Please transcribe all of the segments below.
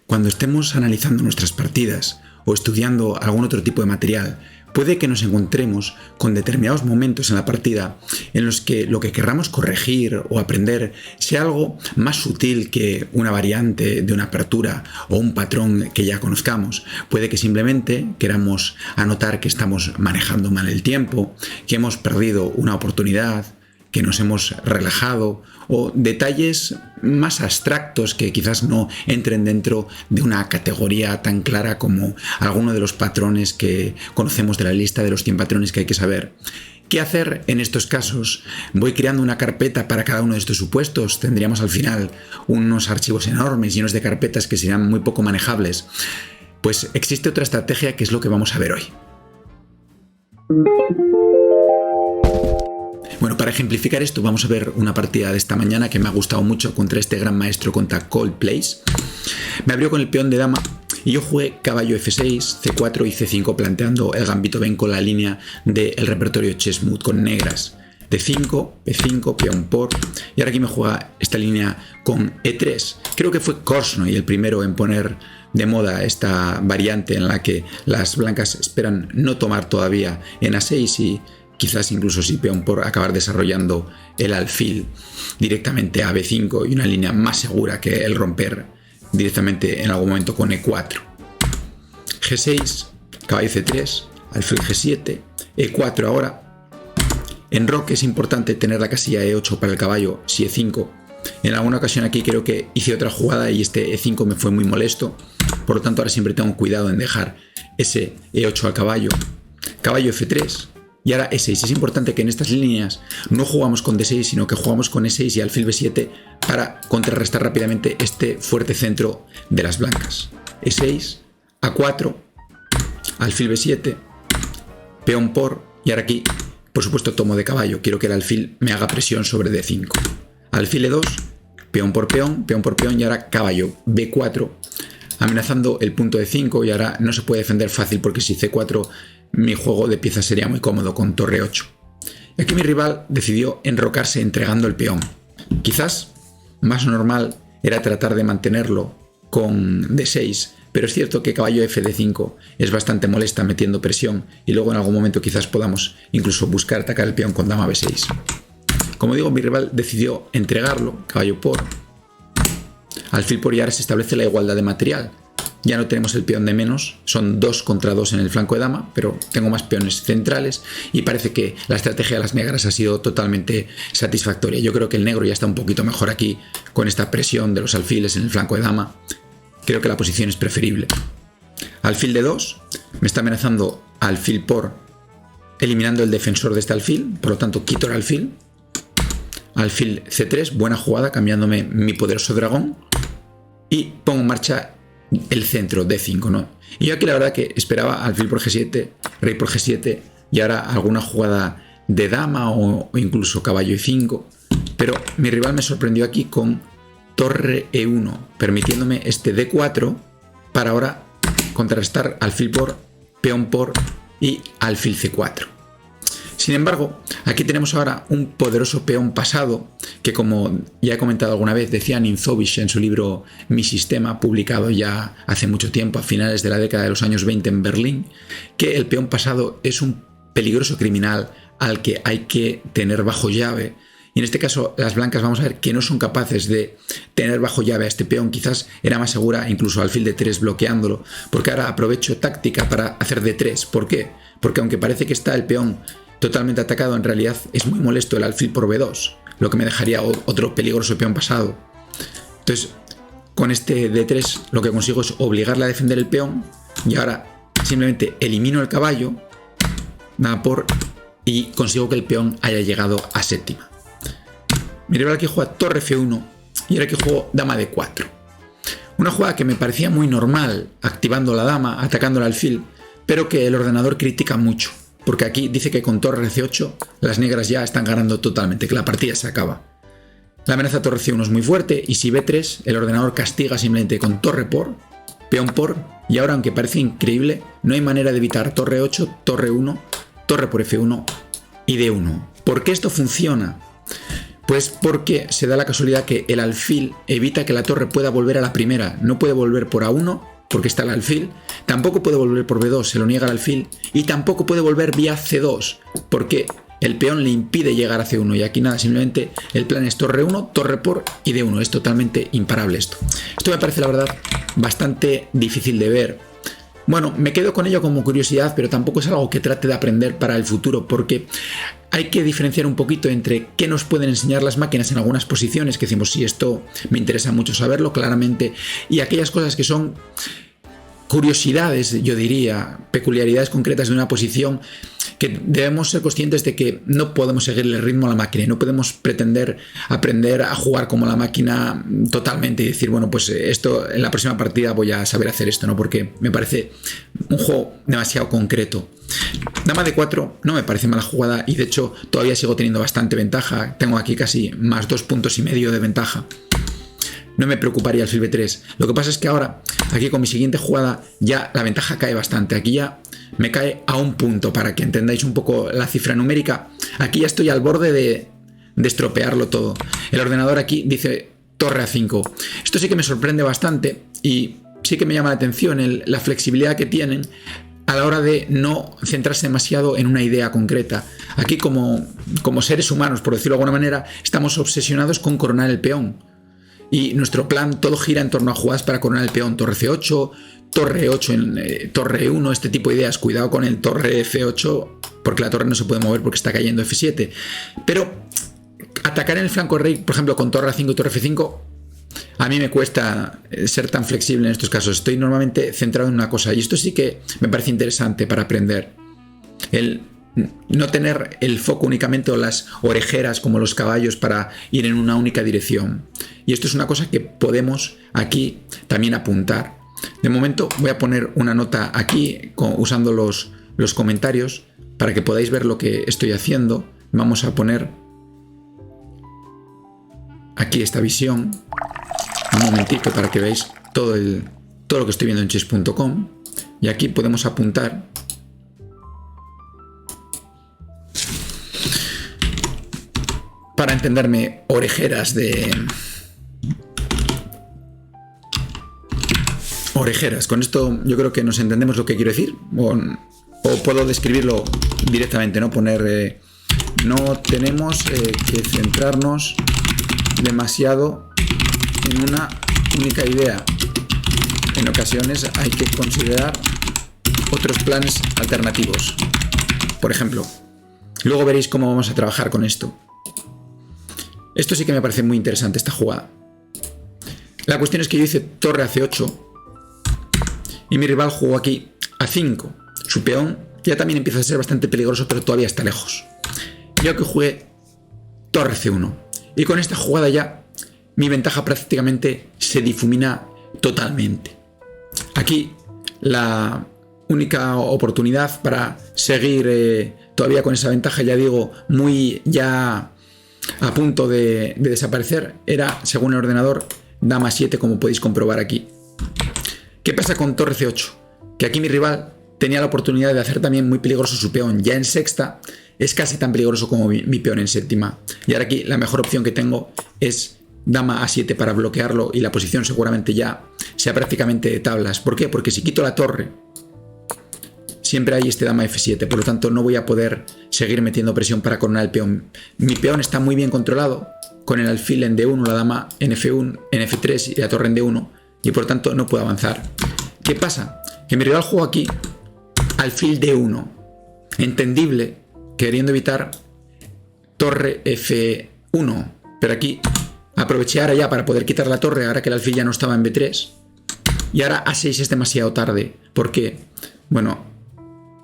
Cuando estemos analizando nuestras partidas o estudiando algún otro tipo de material, puede que nos encontremos con determinados momentos en la partida en los que lo que querramos corregir o aprender sea algo más sutil que una variante de una apertura o un patrón que ya conozcamos. Puede que simplemente queramos anotar que estamos manejando mal el tiempo, que hemos perdido una oportunidad, que nos hemos relajado, o detalles más abstractos que quizás no entren dentro de una categoría tan clara como alguno de los patrones que conocemos de la lista de los 100 patrones que hay que saber. ¿Qué hacer en estos casos? Voy creando una carpeta para cada uno de estos supuestos. Tendríamos al final unos archivos enormes llenos de carpetas que serían muy poco manejables. Pues existe otra estrategia que es lo que vamos a ver hoy. Bueno, para ejemplificar esto vamos a ver una partida de esta mañana que me ha gustado mucho contra este gran maestro, contra Cold Plays. Me abrió con el peón de dama y yo jugué caballo F6, C4 y C5 planteando el gambito ven con la línea del repertorio Chessmoot con negras. D5, B5, peón por, y ahora aquí me juega esta línea con E3. Creo que fue Korchnoi el primero en poner de moda esta variante en la que las blancas esperan no tomar todavía en A6 y quizás incluso si peón por acabar desarrollando el alfil directamente a B5 y una línea más segura que el romper directamente en algún momento con E4. G6, caballo C3, alfil G7, E4 ahora. En roque es importante tener la casilla E8 para el caballo si E5. En alguna ocasión aquí creo que hice otra jugada y este E5 me fue muy molesto. Por lo tanto ahora siempre tengo cuidado en dejar ese E8 al caballo. Caballo F3. Y ahora E6. Es importante que en estas líneas no jugamos con D6, sino que jugamos con E6 y alfil B7 para contrarrestar rápidamente este fuerte centro de las blancas. E6, A4, alfil B7, peón por, y ahora aquí, por supuesto, tomo de caballo. Quiero que el alfil me haga presión sobre D5. Alfil E2, peón por peón, y ahora caballo B4, amenazando el punto de 5 y ahora no se puede defender fácil porque si C4 mi juego de piezas sería muy cómodo con torre 8. Y aquí mi rival decidió enrocarse entregando el peón. Quizás más normal era tratar de mantenerlo con D6, pero es cierto que caballo FD5 es bastante molesta metiendo presión y luego en algún momento quizás podamos incluso buscar atacar el peón con dama B6. Como digo, mi rival decidió entregarlo, caballo por, alfil por y ahora se establece la igualdad de material. Ya no tenemos el peón de menos, son 2 contra 2 en el flanco de dama, pero tengo más peones centrales y parece que la estrategia de las negras ha sido totalmente satisfactoria. Yo creo que el negro ya está un poquito mejor aquí con esta presión de los alfiles en el flanco de dama. Creo que la posición es preferible. Alfil de 2, me está amenazando alfil por, eliminando el defensor de este alfil, por lo tanto quito el alfil. Alfil C3, buena jugada, cambiándome mi poderoso dragón y pongo en marcha el centro D5, ¿no? Y yo aquí la verdad que esperaba alfil por G7, rey por G7 y ahora alguna jugada de dama o incluso caballo E5, pero mi rival me sorprendió aquí con torre E1, permitiéndome este D4 para ahora contrarrestar alfil por, peón por y alfil C4. Sin embargo, aquí tenemos ahora un poderoso peón pasado que, como ya he comentado alguna vez, decía Ninzovich en su libro Mi Sistema, publicado ya hace mucho tiempo, a finales de la década de los años 20 en Berlín, que el peón pasado es un peligroso criminal al que hay que tener bajo llave. Y en este caso las blancas vamos a ver que no son capaces de tener bajo llave a este peón. Quizás era más segura incluso alfil de 3 bloqueándolo, porque ahora aprovecho táctica para hacer D3. ¿Por qué? Porque aunque parece que está el peón totalmente atacado, en realidad es muy molesto el alfil por B2, lo que me dejaría otro peligroso peón pasado. Entonces, con este D3 lo que consigo es obligarle a defender el peón y ahora simplemente elimino el caballo, nada por, y consigo que el peón haya llegado a séptima. Mi rival aquí juega torre F1 y ahora aquí juego dama D4. Una jugada que me parecía muy normal, activando la dama, atacando el alfil, pero que el ordenador critica mucho. Porque aquí dice que con torre C8 las negras ya están ganando totalmente, que la partida se acaba. La amenaza torre C1 es muy fuerte y si B3 el ordenador castiga simplemente con torre por, peón por y ahora, aunque parece increíble, no hay manera de evitar torre 8, torre 1, torre por F1 y D1. ¿Por qué esto funciona? Pues porque se da la casualidad que el alfil evita que la torre pueda volver a la primera. No puede volver por A1 porque está el alfil, tampoco puede volver por B2, se lo niega el alfil, y tampoco puede volver vía C2 porque el peón le impide llegar a C1. Y aquí nada, simplemente el plan es torre 1, torre por y D1. Es totalmente imparable esto. Esto me parece la verdad bastante difícil de ver. Bueno, me quedo con ello como curiosidad, pero tampoco es algo que trate de aprender para el futuro, porque hay que diferenciar un poquito entre qué nos pueden enseñar las máquinas en algunas posiciones, que decimos, sí, esto me interesa mucho saberlo claramente, y aquellas cosas que son curiosidades, yo diría, peculiaridades concretas de una posición, que debemos ser conscientes de que no podemos seguirle el ritmo a la máquina y no podemos pretender aprender a jugar como la máquina totalmente y decir, bueno, pues esto en la próxima partida voy a saber hacer esto, ¿no? Porque me parece un juego demasiado concreto. Dama de 4 no me parece mala jugada y de hecho todavía sigo teniendo bastante ventaja. Tengo aquí casi más 2,5 puntos de ventaja. No me preocuparía el alfil B3. Lo que pasa es que ahora, aquí con mi siguiente jugada, ya la ventaja cae bastante. Aquí ya me cae a 1 punto, para que entendáis un poco la cifra numérica. Aquí ya estoy al borde de estropearlo todo. El ordenador aquí dice torre A5. Esto sí que me sorprende bastante y sí que me llama la atención la flexibilidad que tienen a la hora de no centrarse demasiado en una idea concreta. Aquí como seres humanos, por decirlo de alguna manera, estamos obsesionados con coronar el peón. Y nuestro plan todo gira en torno a jugadas para coronar el peón. Torre C8, torre 8 en torre 1, este tipo de ideas. Cuidado con el torre F8 porque la torre no se puede mover porque está cayendo F7. Pero atacar en el flanco rey, por ejemplo, con torre A5 y torre F5, a mí me cuesta ser tan flexible en estos casos. Estoy normalmente centrado en una cosa y esto sí que me parece interesante para aprender. El no tener el foco únicamente o las orejeras como los caballos para ir en una única dirección. Y esto es una cosa que podemos aquí también apuntar. De momento voy a poner una nota aquí usando los comentarios para que podáis ver lo que estoy haciendo. Vamos a poner aquí esta visión un momentito para que veáis todo lo que estoy viendo en chess.com, y aquí podemos apuntar para entenderme orejeras con esto yo creo que nos entendemos lo que quiero decir, o puedo describirlo directamente, no poner no tenemos que centrarnos demasiado en una única idea. En ocasiones hay que considerar otros planes alternativos, por ejemplo. Luego veréis cómo vamos a trabajar con esto. Esto sí que me parece muy interesante, esta jugada. La cuestión es que yo hice torre a C8 y mi rival jugó aquí a 5. Su peón ya también empieza a ser bastante peligroso, pero todavía está lejos. Yo que jugué torre C1. Y con esta jugada ya mi ventaja prácticamente se difumina totalmente. Aquí la única oportunidad para seguir todavía con esa ventaja, ya digo, muy ya a punto de desaparecer, era, según el ordenador, dama 7, como podéis comprobar aquí. ¿Qué pasa con torre C8? Que aquí mi rival tenía la oportunidad de hacer también muy peligroso su peón. Ya en sexta es casi tan peligroso como mi peón en séptima. Y ahora aquí la mejor opción que tengo es dama A7 para bloquearlo y la posición seguramente ya sea prácticamente de tablas. ¿Por qué? Porque si quito la torre, siempre hay este dama F7, por lo tanto no voy a poder seguir metiendo presión para coronar el peón. Mi peón está muy bien controlado, con el alfil en D1, la dama en F1, en F3 y la torre en D1, y por tanto no puedo avanzar. ¿Qué pasa? Que mi rival juega aquí alfil D1, entendible, queriendo evitar torre F1, pero aquí aproveché ahora ya para poder quitar la torre, ahora que el alfil ya no estaba en B3, y ahora A6 es demasiado tarde, porque, bueno,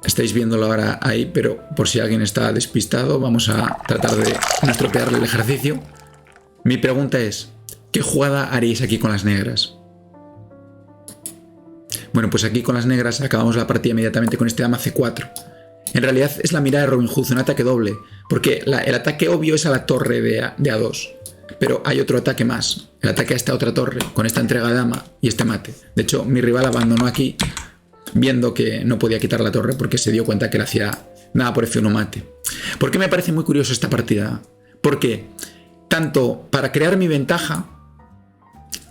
estáis viéndolo ahora ahí, pero por si alguien está despistado, vamos a tratar de no estropearle el ejercicio. Mi pregunta es, ¿qué jugada haréis aquí con las negras? Bueno, pues aquí con las negras acabamos la partida inmediatamente con este dama C4. En realidad es la mirada de Robin Hood, un ataque doble, porque el ataque obvio es a la torre de A2, pero hay otro ataque más, el ataque a esta otra torre, con esta entrega de dama y este mate. De hecho, mi rival abandonó aquí, viendo que no podía quitar la torre porque se dio cuenta que le hacía nada por F1 mate. ¿Por qué me parece muy curioso esta partida? Porque tanto para crear mi ventaja,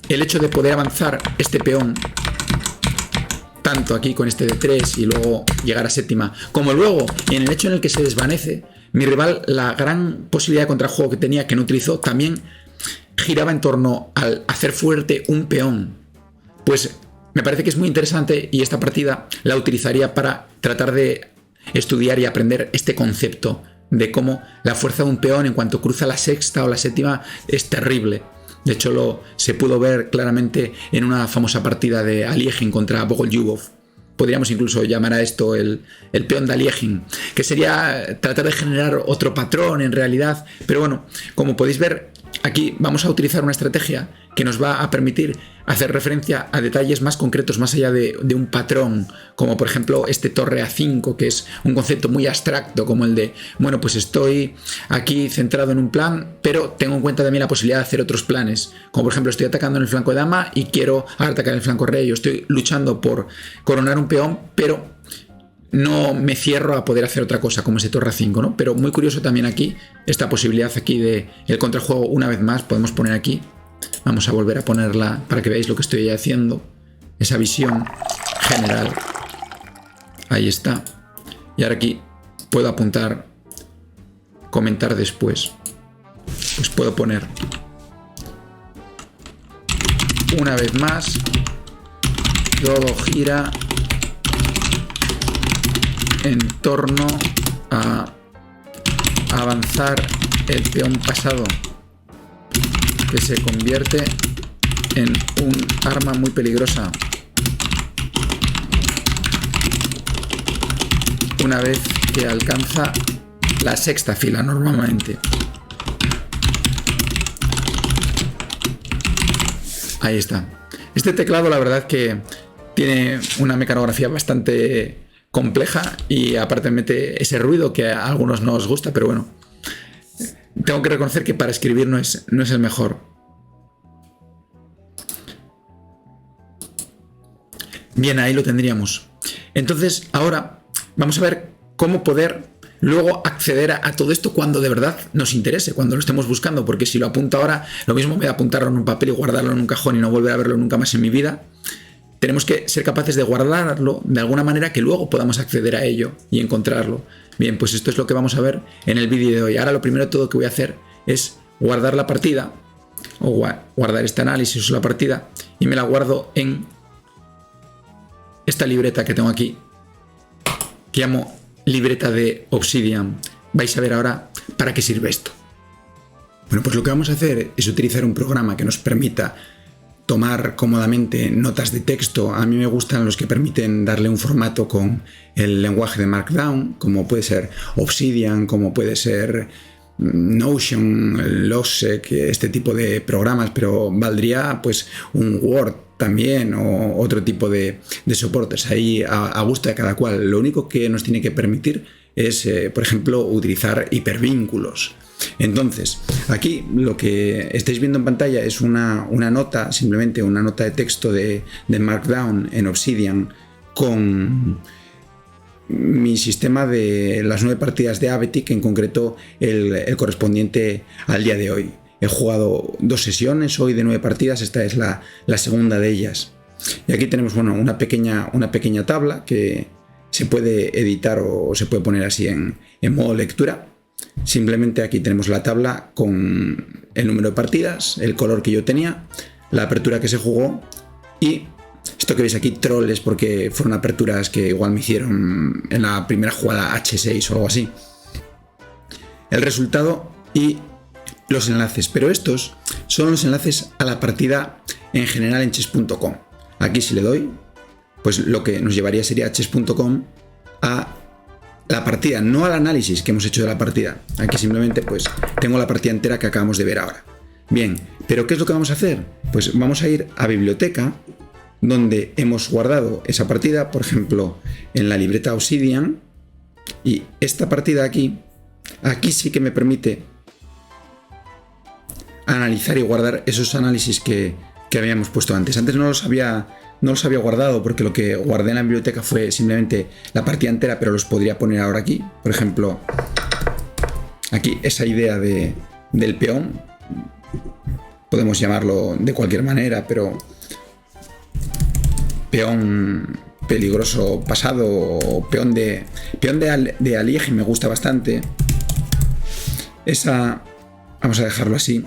el hecho de poder avanzar este peón, tanto aquí con este D3 y luego llegar a séptima, como luego en el hecho en el que se desvanece, mi rival, la gran posibilidad de contrajuego que tenía, que no utilizó, también giraba en torno al hacer fuerte un peón. Pues me parece que es muy interesante y esta partida la utilizaría para tratar de estudiar y aprender este concepto de cómo la fuerza de un peón en cuanto cruza la sexta o la séptima es terrible. De hecho, se pudo ver claramente en una famosa partida de Aliegin contra Bogolyubov. Podríamos incluso llamar a esto el peón de Aliegin, que sería tratar de generar otro patrón en realidad. Pero bueno, como podéis ver, aquí vamos a utilizar una estrategia que nos va a permitir hacer referencia a detalles más concretos, más allá de un patrón, como por ejemplo este torre A5, que es un concepto muy abstracto, como el de, bueno, pues estoy aquí centrado en un plan, pero tengo en cuenta también la posibilidad de hacer otros planes, como por ejemplo estoy atacando en el flanco de dama y quiero atacar en el flanco rey, o estoy luchando por coronar un peón, pero no me cierro a poder hacer otra cosa, como ese torre A5, ¿no? Pero muy curioso también aquí, esta posibilidad aquí de el contrajuego una vez más, podemos poner aquí. Vamos a volver a ponerla para que veáis lo que estoy haciendo. Esa visión general. Ahí está. Y ahora aquí puedo apuntar, comentar después. Pues puedo poner una vez más. Todo gira en torno a avanzar el peón pasado, que se convierte en un arma muy peligrosa una vez que alcanza la sexta fila normalmente. Ahí está. Este teclado, la verdad que tiene una mecanografía bastante compleja y aparte mete ese ruido que a algunos no os gusta, pero bueno, tengo que reconocer que para escribir no es el mejor. Bien, ahí lo tendríamos. Entonces, ahora vamos a ver cómo poder luego acceder a todo esto cuando de verdad nos interese, cuando lo estemos buscando, porque si lo apunto ahora, lo mismo me da apuntarlo en un papel y guardarlo en un cajón y no volver a verlo nunca más en mi vida. Tenemos que ser capaces de guardarlo de alguna manera que luego podamos acceder a ello y encontrarlo. Bien, pues esto es lo que vamos a ver en el vídeo de hoy. Ahora lo primero de todo que voy a hacer es guardar la partida, o guardar este análisis o la partida, y me la guardo en esta libreta que tengo aquí, que llamo libreta de Obsidian. Vais a ver ahora para qué sirve esto. Bueno, pues lo que vamos a hacer es utilizar un programa que nos permita tomar cómodamente notas de texto. A mí me gustan los que permiten darle un formato con el lenguaje de Markdown, como puede ser Obsidian, como puede ser Notion, Logseq, este tipo de programas, pero valdría pues un Word también o otro tipo de soportes ahí a gusto de cada cual. Lo único que nos tiene que permitir es, por ejemplo, utilizar hipervínculos. Entonces, aquí lo que estáis viendo en pantalla es una nota, simplemente una nota de texto de Markdown en Obsidian con mi sistema de las 9 partidas de Abetic, en concreto el correspondiente al día de hoy. He jugado 2 sesiones hoy de 9 partidas, esta es la segunda de ellas. Y aquí tenemos, bueno, una pequeña tabla que se puede editar o se puede poner así en modo lectura. Simplemente aquí tenemos la tabla con el número de partidas, el color que yo tenía, la apertura que se jugó y esto que veis aquí, troles, porque fueron aperturas que igual me hicieron en la primera jugada H6 o algo así. El resultado y los enlaces, pero estos son los enlaces a la partida en general en chess.com. Aquí si le doy, pues lo que nos llevaría sería a chess.com a la partida, no al análisis que hemos hecho de la partida. Aquí simplemente pues tengo la partida entera que acabamos de ver ahora. Bien, pero ¿qué es lo que vamos a hacer? Pues vamos a ir a biblioteca, donde hemos guardado esa partida, por ejemplo, en la libreta Obsidian, y esta partida aquí sí que me permite analizar y guardar esos análisis que habíamos puesto antes. Antes no los había guardado porque lo que guardé en la biblioteca fue simplemente la partida entera, pero los podría poner ahora aquí. Por ejemplo, aquí esa idea del peón, podemos llamarlo de cualquier manera, pero peón peligroso pasado o peón de Aliegi me gusta bastante. Esa vamos a dejarlo así.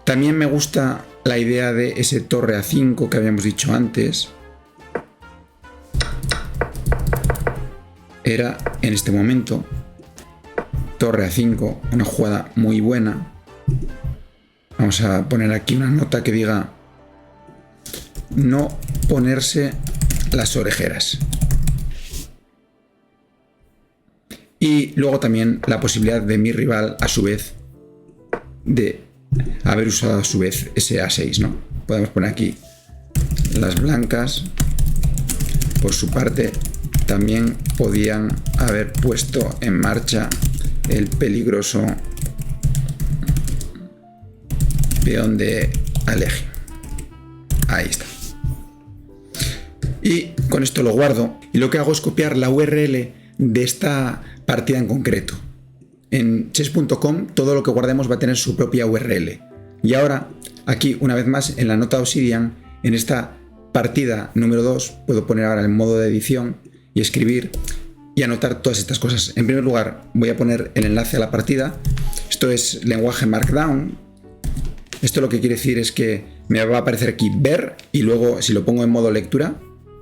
También me gusta la idea de ese torre A5 que habíamos dicho antes. Era en este momento torre A5, una jugada muy buena. Vamos a poner aquí una nota que diga no ponerse las orejeras. Y luego también la posibilidad de mi rival, a su vez, de haber usado a su vez ese A6, ¿no? Podemos poner aquí las blancas, por su parte, también podían haber puesto en marcha el peligroso peón de Aliegi. Ahí está. Y con esto lo guardo y lo que hago es copiar la URL de esta partida en concreto. En chess.com todo lo que guardemos va a tener su propia URL. Y ahora, aquí una vez más en la nota Obsidian, en esta partida número 2, puedo poner ahora el modo de edición y escribir y anotar todas estas cosas. En primer lugar, voy a poner el enlace a la partida. Esto es lenguaje Markdown. Esto lo que quiere decir es que me va a aparecer aquí ver y luego si lo pongo en modo lectura,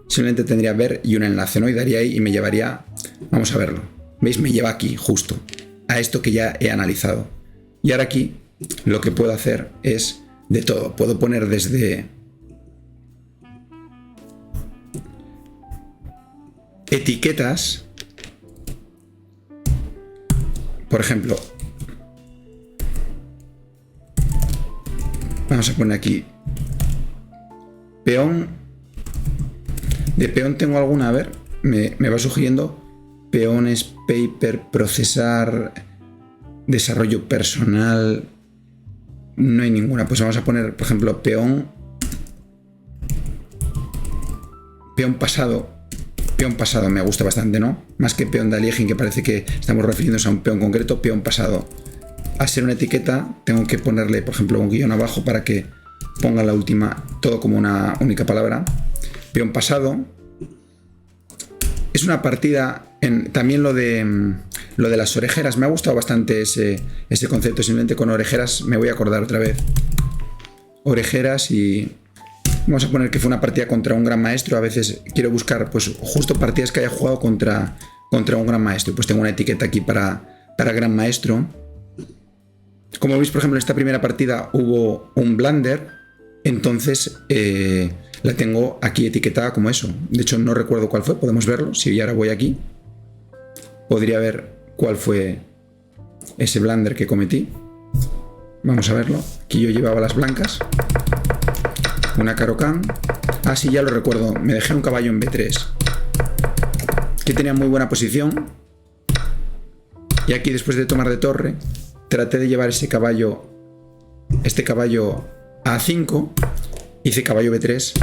simplemente tendría ver y un enlace, ¿no? Y daría ahí y me llevaría, vamos a verlo. ¿Veis? Me lleva aquí justo a esto que ya he analizado. Y ahora aquí lo que puedo hacer es de todo. Puedo poner desde etiquetas, por ejemplo, vamos a poner aquí peón. De peón tengo alguna, a ver, me va sugiriendo peones, paper, procesar, desarrollo personal. No hay ninguna. Pues vamos a poner, por ejemplo, peón pasado. Peón pasado me gusta bastante, ¿no? Más que peón de Aliegi, que parece que estamos refiriéndonos a un peón concreto. Peón pasado. Al ser una etiqueta, tengo que ponerle, por ejemplo, un guión abajo para que ponga la última, todo como una única palabra. Peón pasado. Es una partida, también lo de las orejeras, me ha gustado bastante ese concepto. Simplemente con orejeras me voy a acordar otra vez. Orejeras y vamos a poner que fue una partida contra un gran maestro. A veces quiero buscar pues justo partidas que haya jugado contra un gran maestro. Pues tengo una etiqueta aquí para gran maestro. Como veis, por ejemplo, en esta primera partida hubo un blunder, entonces la tengo aquí etiquetada como eso. De hecho, no recuerdo cuál fue, podemos verlo. Si ahora voy aquí, podría ver cuál fue ese blunder que cometí. Vamos a verlo. Aquí yo llevaba las blancas. Una Caro-Kann. Ah, sí, ya lo recuerdo. Me dejé un caballo en B3. Que tenía muy buena posición. Y aquí, después de tomar de torre, traté de llevar este caballo a A5. Hice caballo B3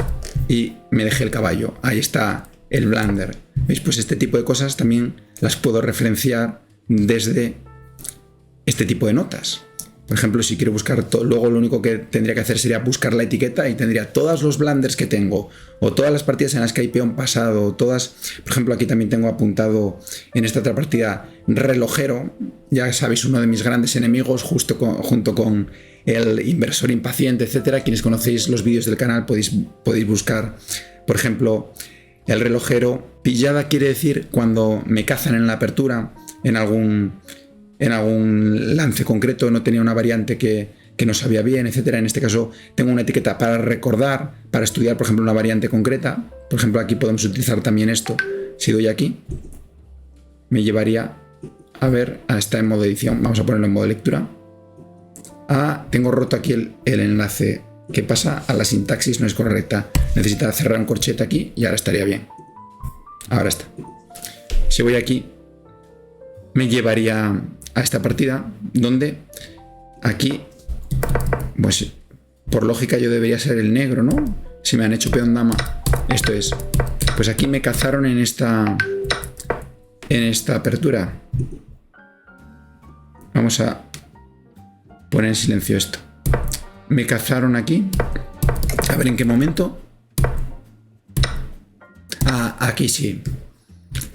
y me dejé el caballo. Ahí está el blunder. ¿Veis? Pues este tipo de cosas también las puedo referenciar desde este tipo de notas. Por ejemplo, si quiero buscar luego lo único que tendría que hacer sería buscar la etiqueta y tendría todos los blunders que tengo o todas las partidas en las que hay peón pasado, todas. Por ejemplo, aquí también tengo apuntado en esta otra partida relojero. Ya sabéis, uno de mis grandes enemigos junto con el inversor impaciente, etcétera. Quienes conocéis los vídeos del canal podéis buscar, por ejemplo, el relojero. Pillada quiere decir cuando me cazan en la apertura, en algún lance concreto, no tenía una variante que no sabía bien, etcétera. En este caso tengo una etiqueta para recordar, para estudiar, por ejemplo, una variante concreta. Por ejemplo, aquí podemos utilizar también esto. Si doy aquí, me llevaría a ver, está en modo edición. Vamos a ponerlo en modo lectura. Tengo roto aquí el enlace. ¿Qué pasa? A la sintaxis no es correcta. Necesita cerrar un corchete aquí y ahora estaría bien. Ahora está. Si voy aquí, me llevaría a esta partida donde aquí, pues por lógica yo debería ser el negro, ¿no? Si me han hecho peón dama, esto es. Pues aquí me cazaron en esta apertura. Vamos a poner en silencio esto. Me cazaron aquí. A ver en qué momento. Ah, aquí sí.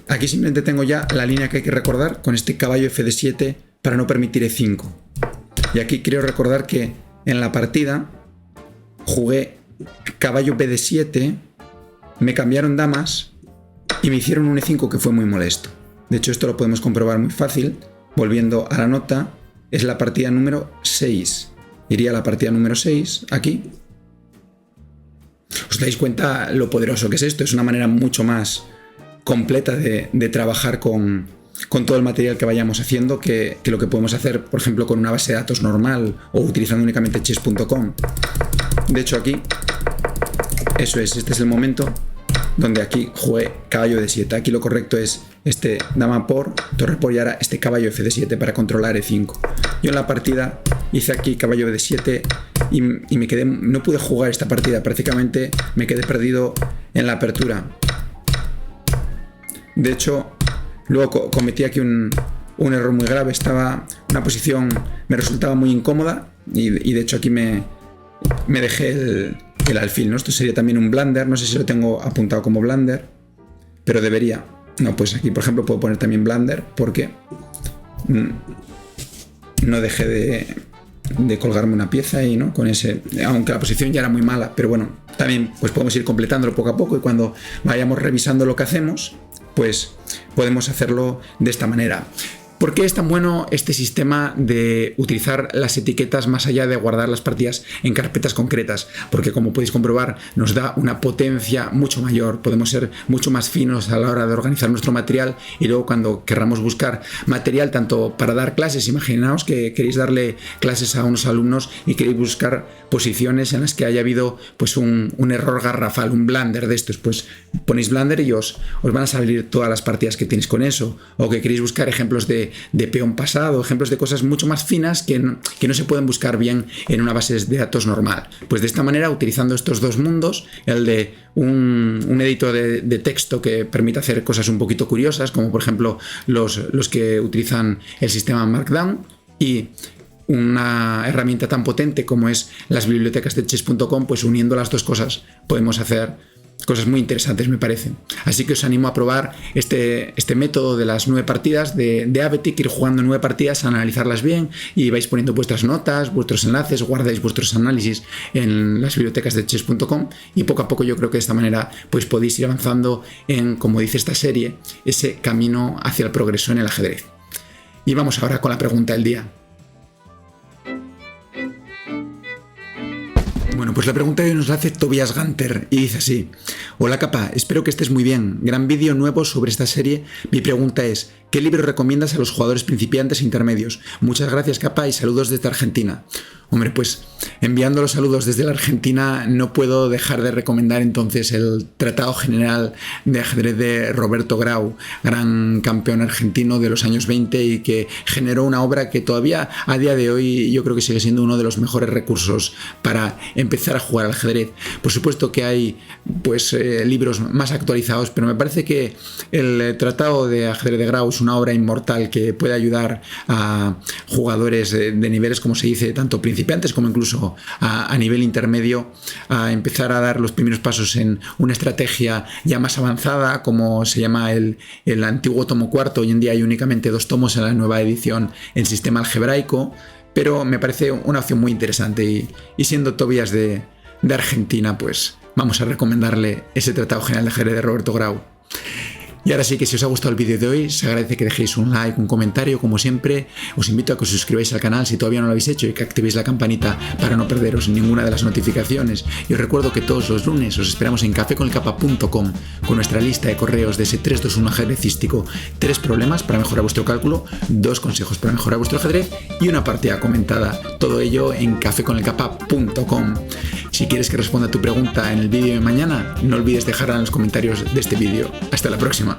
Aquí simplemente tengo ya la línea que hay que recordar con este caballo Fd7 para no permitir E5. Y aquí quiero recordar que en la partida jugué caballo Bd7, me cambiaron damas y me hicieron un E5 que fue muy molesto. De hecho, esto lo podemos comprobar muy fácil. Volviendo a la nota, es la partida número 6. Iría a la partida número 6, aquí. ¿Os dais cuenta lo poderoso que es esto? Es una manera mucho más completa de trabajar con todo el material que vayamos haciendo que lo que podemos hacer, por ejemplo, con una base de datos normal o utilizando únicamente chess.com. De hecho, aquí, eso es, este es el momento donde aquí jugué caballo D7. Aquí lo correcto es este dama por, torre por y ahora este caballo Fd7 para controlar E5. Yo en la partida hice aquí caballo D7 y me quedé, no pude jugar esta partida, prácticamente me quedé perdido en la apertura. De hecho, luego cometí aquí un error muy grave, estaba una posición, me resultaba muy incómoda y de hecho aquí me dejé el alfil, ¿no? Esto sería también un blunder, no sé si lo tengo apuntado como blunder, pero debería. No, pues aquí por ejemplo puedo poner también blunder porque no dejé de colgarme una pieza y no con ese, aunque la posición ya era muy mala, pero bueno, también pues podemos ir completándolo poco a poco y cuando vayamos revisando lo que hacemos, pues podemos hacerlo de esta manera. ¿Por qué es tan bueno este sistema de utilizar las etiquetas más allá de guardar las partidas en carpetas concretas? Porque como podéis comprobar nos da una potencia mucho mayor, podemos ser mucho más finos a la hora de organizar nuestro material y luego cuando querramos buscar material tanto para dar clases, imaginaos que queréis darle clases a unos alumnos y queréis buscar posiciones en las que haya habido pues un error garrafal, un blunder de estos, pues ponéis blunder y os van a salir todas las partidas que tenéis con eso, o que queréis buscar ejemplos de peón pasado, ejemplos de cosas mucho más finas que no se pueden buscar bien en una base de datos normal. Pues de esta manera, utilizando estos dos mundos, el de un editor de texto que permite hacer cosas un poquito curiosas, como por ejemplo los que utilizan el sistema Markdown, y una herramienta tan potente como es las bibliotecas de chess.com, pues uniendo las dos cosas podemos hacer cosas muy interesantes, me parece. Así que os animo a probar este método de las 9 partidas de Abetic, ir jugando 9 partidas, analizarlas bien y vais poniendo vuestras notas, vuestros enlaces, guardáis vuestros análisis en las bibliotecas de chess.com y poco a poco yo creo que de esta manera pues podéis ir avanzando en, como dice esta serie, ese camino hacia el progreso en el ajedrez. Y vamos ahora con la pregunta del día. Bueno, pues la pregunta de hoy nos la hace Tobias Gunter y dice así: hola Capa, espero que estés muy bien, gran vídeo nuevo sobre esta serie. Mi pregunta es, ¿qué libro recomiendas a los jugadores principiantes e intermedios? Muchas gracias Capa y saludos desde Argentina. Hombre, pues enviando los saludos desde la Argentina no puedo dejar de recomendar entonces el Tratado General de Ajedrez de Roberto Grau, gran campeón argentino de los años 20 y que generó una obra que todavía a día de hoy yo creo que sigue siendo uno de los mejores recursos para empezar a jugar al ajedrez. Por supuesto que hay pues libros más actualizados, pero me parece que el Tratado de Ajedrez de Grau es una obra inmortal que puede ayudar a jugadores de niveles, como se dice, tanto principiantes como incluso a nivel intermedio, a empezar a dar los primeros pasos en una estrategia ya más avanzada, como se llama el antiguo tomo cuarto. Hoy en día hay únicamente 2 tomos en la nueva edición en sistema algebraico, pero me parece una opción muy interesante y siendo Tobias de Argentina, pues vamos a recomendarle ese Tratado General de Ajedrez de Roberto Grau. Y ahora sí que si os ha gustado el vídeo de hoy, se agradece que dejéis un like, un comentario, como siempre. Os invito a que os suscribáis al canal si todavía no lo habéis hecho y que activéis la campanita para no perderos ninguna de las notificaciones. Y os recuerdo que todos los lunes os esperamos en cafeconelcapa.com con nuestra lista de correos de ese 321 ajedrecístico, 3 problemas para mejorar vuestro cálculo, 2 consejos para mejorar vuestro ajedrez y una partida comentada. Todo ello en cafeconelcapa.com. Si quieres que responda a tu pregunta en el vídeo de mañana, no olvides dejarla en los comentarios de este vídeo. Hasta la próxima.